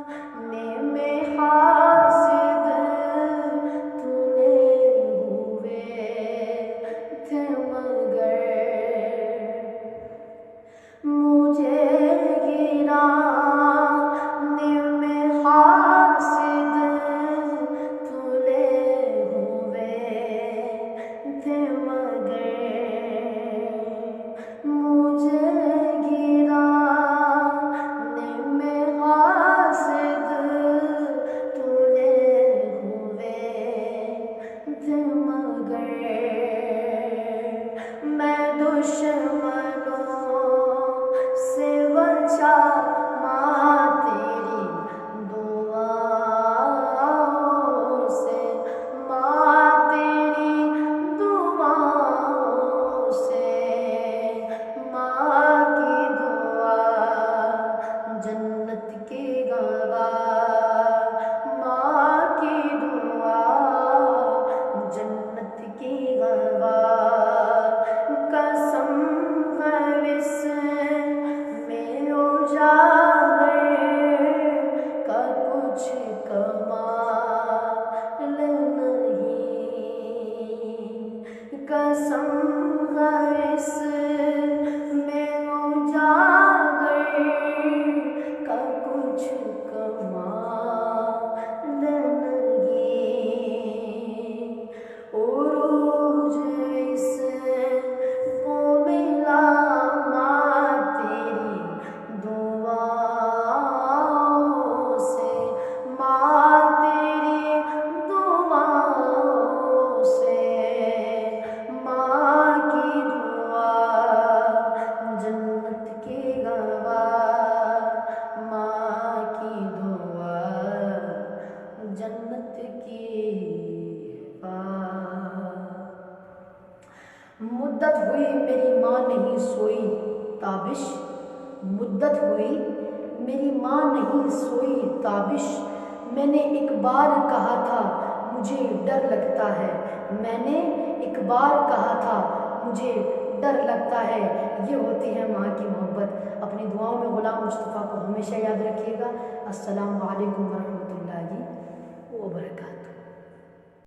में हासिद तूने हुए थे मगर मुझे गिरा में हासिद तूने हुए थे मगर मुझे गिरा में हासिद तूने हुए थे मगर मैं दुश्मनों से बचा माँ तेरी दुआओं से, माँ तेरी दुआओं से, माँ की दुआ जन्नत की गवाह, माँ की दुआ जन्नत की गवाह। कसम है इसमें उजागर का कुछ कमाल नहीं, कसम है इसमें उजागर का कुछ कमाल नहीं। उरूज इसको मिला माँ तेरी दुआओं से, माँ तेरी दुआओं से, माँ की दुआ जन्नत की गवाह, माँ की दुआ जन्नत की मुद्दत हुई मेरी माँ नहीं सोई ताबिश, मुद्दत हुई मेरी माँ नहीं सोई ताबिश। मैंने एक बार कहा था मुझे डर लगता है, मैंने एक बार कहा था मुझे डर लगता है। ये होती है माँ की मोहब्बत। अपनी दुआओं में गुलाम मुस्तफ़ा को हमेशा याद रखिएगा। अस्सलामु अलैकुम वरहमतुल्लाहि व बरकातहू।